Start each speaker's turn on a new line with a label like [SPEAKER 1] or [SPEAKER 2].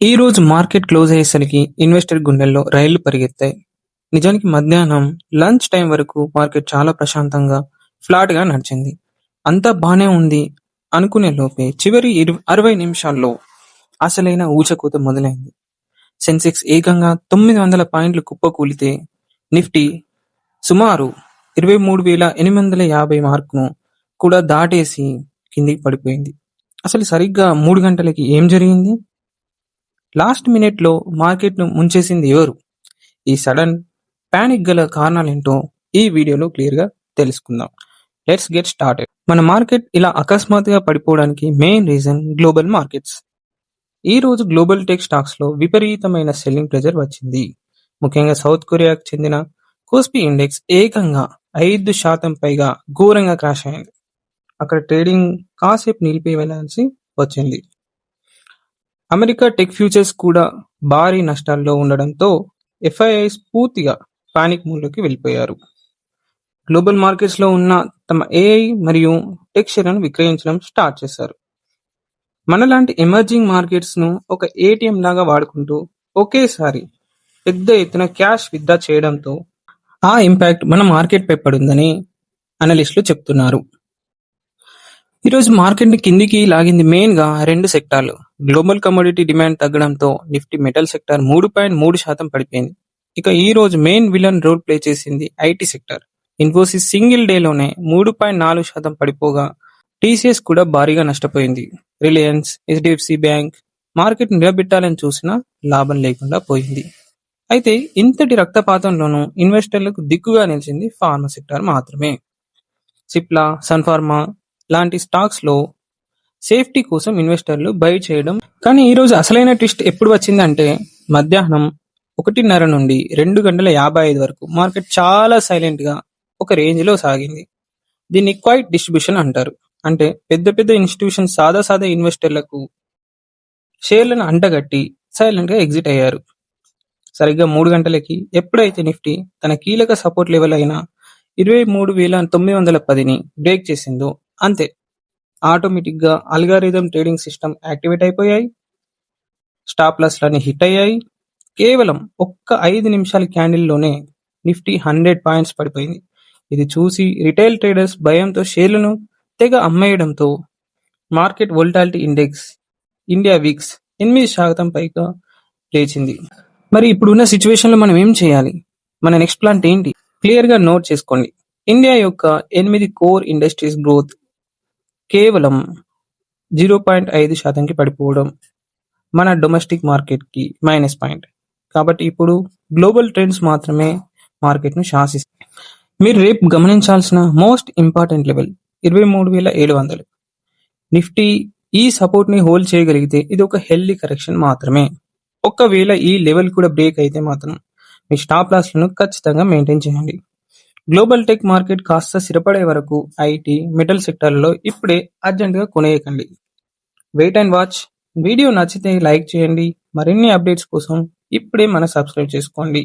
[SPEAKER 1] ఈ రోజు market close అయ్యేసరికి ఇన్వెస్టర్ గుండెల్లో రైళ్లు పరిగెత్తాయి. నిజానికి మధ్యాహ్నం లంచ్ టైం వరకు మార్కెట్ చాలా ప్రశాంతంగా, ఫ్లాట్ గా నడిచింది. అంతా బానే ఉంది అనుకునే లోపే చివరి 60 నిమిషాల్లో అసలైన ఊచకోత మొదలైంది. సెన్సెక్స్ ఏకంగా 900 పాయింట్లు కుప్పకూలితే నిఫ్టీ సుమారు 23,850 మార్కును కూడా దాటేసి కిందికి పడిపోయింది. అసలు సరిగ్గా 3 గంటలకి ఏం జరిగింది? లాస్ట్ మినిట్ లో మార్కెట్ ను ముంచేసింది ఎవరు? ఈ సడన్ పానిక్ గల కారణాలేంటో ఈ వీడియోలో క్లియర్ గా తెలుసుకుందాం. Let's get started. మన మార్కెట్ ఇలా అకస్మాత్తుగా పడిపోవడానికి మెయిన్ రీజన్ గ్లోబల్ మార్కెట్స్. ఈ రోజు గ్లోబల్ టెక్ స్టాక్స్ లో విపరీతమైన సెల్లింగ్ ప్రెజర్ వచ్చింది. ముఖ్యంగా సౌత్ కొరియాకు చెందిన కోస్పీ ఇండెక్స్ ఏకంగా 5% పైగా ఘోరంగా క్రాష్ అయింది. అక్కడ ట్రేడింగ్ కాసేపు నిలిపివేయాల్సి వచ్చింది. అమెరికా టెక్ ఫ్యూచర్స్ కూడా భారీ నష్టాల్లో ఉండడంతో ఎఫ్ఐఐస్ పూర్తిగా పానిక్ మూడ్లోకి వెళ్ళిపోయారు. గ్లోబల్ మార్కెట్స్ లో ఉన్న తమ ఏఐ మరియు టెక్ షేర్లను విక్రయించడం స్టార్ట్ చేశారు. మనలాంటి ఎమర్జింగ్ మార్కెట్స్ ను ఒక ఏటీఎం లాగా వాడుకుంటూ ఒకేసారి పెద్ద ఎత్తున క్యాష్ విత్డ్రా చేయడంతో ఆ ఇంపాక్ట్ మన మార్కెట్ పై పడిందని అనలిస్టులు చెప్తున్నారు. ఈరోజు మార్కెట్ ని కిందికి లాగింది మెయిన్ గా 2 సెక్టార్లు. గ్లోబల్ కమోడిటీ డిమాండ్ తగ్గడంతో నిఫ్టీ మెటల్ సెక్టార్ 3.3% పడిపోయింది. ఇక ఈ రోజు మెయిన్ విలన్ రోల్ ప్లే చేసింది IT sector. Infosys single day లోనే 3.4% పడిపోగా టీసీఎస్ కూడా భారీగా నష్టపోయింది. రిలయన్స్, హెచ్డిఎఫ్సి బ్యాంక్ మార్కెట్ నిలబెట్టాలని చూసినా లాభం లేకుండా పోయింది. అయితే ఇంతటి రక్తపాతంలోనూ ఇన్వెస్టర్లకు దిక్కుగా నిలిచింది ఫార్మా సెక్టార్ మాత్రమే. సిప్లా, సన్ఫార్మా లాంటి స్టాక్స్ లో సేఫ్టీ కోసం ఇన్వెస్టర్లు బై చేయడం. కానీ ఈ రోజు అసలైన ట్విస్ట్ ఎప్పుడు వచ్చిందంటే మధ్యాహ్నం 1:30 నుండి 2:55 వరకు మార్కెట్ చాలా సైలెంట్ గా ఒక రేంజ్ లో సాగింది. దీన్ని క్వైట్ డిస్ట్రిబ్యూషన్ అంటారు. అంటే పెద్ద పెద్ద ఇన్స్టిట్యూషన్ సాదా ఇన్వెస్టర్లకు షేర్లను అంటగట్టి సైలెంట్ గా ఎగ్జిట్ అయ్యారు. సరిగ్గా 3 గంటలకి ఎప్పుడైతే నిఫ్టీ తన కీలక సపోర్ట్ లెవెల్ అయిన 23,910ని బ్రేక్ చేసిందో అంతే, ఆటోమేటిక్ గా అల్గారిథం ట్రేడింగ్ సిస్టమ్ యాక్టివేట్ అయిపోయాయి. స్టాప్ లాస్ లన్నీ హిట్ అయ్యాయి. కేవలం ఒక్క 5 నిమిషాల క్యాండిల్ లోనే నిఫ్టీ 100 పాయింట్స్ పడిపోయింది. ఇది చూసి రిటైల్ ట్రేడర్స్ భయంతో షేర్లను తెగ అమ్మేయడంతో market volatility index India VIX 8% పైగా లేచింది. మరి ఇప్పుడున్న సిచ్యువేషన్ లో మనం ఏం చేయాలి? మన నెక్స్ట్ ప్లాన్ ఏంటి? క్లియర్ గా నోట్ చేసుకోండి. ఇండియా యొక్క 8 కోర్ ఇండస్ట్రీస్ గ్రోత్ కేవలం 0.5%కి పడిపోవడం మన డొమెస్టిక్ మార్కెట్ కి మైనస్ పాయింట్. కాబట్టి ఇప్పుడు గ్లోబల్ ట్రెండ్స్ మాత్రమే మార్కెట్ ను శాసిస్తాయి. మీరు రేపు గమనించాల్సిన మోస్ట్ ఇంపార్టెంట్ లెవెల్ 23,700. నిఫ్టీ ఈ సపోర్ట్ ని హోల్డ్ చేయగలిగితే ఇది ఒక హెల్దీ కరెక్షన్ మాత్రమే. ఒకవేళ ఈ లెవెల్ కూడా బ్రేక్ అయితే మాత్రం మీ స్టాప్ లాస్ లను ఖచ్చితంగా మెయింటైన్ చేయండి. గ్లోబల్ టెక్ మార్కెట్ కాస్త స్థిరపడే వరకు ఐటీ, మెటల్ సెక్టార్లలో ఇప్పుడే అర్జెంట్ గా కొనేయకండి. Wait and watch. వీడియో నచ్చితే లైక్ చేయండి. మరిన్ని అప్డేట్స్ కోసం ఇప్పుడే సబ్స్క్రైబ్ చేసుకోండి.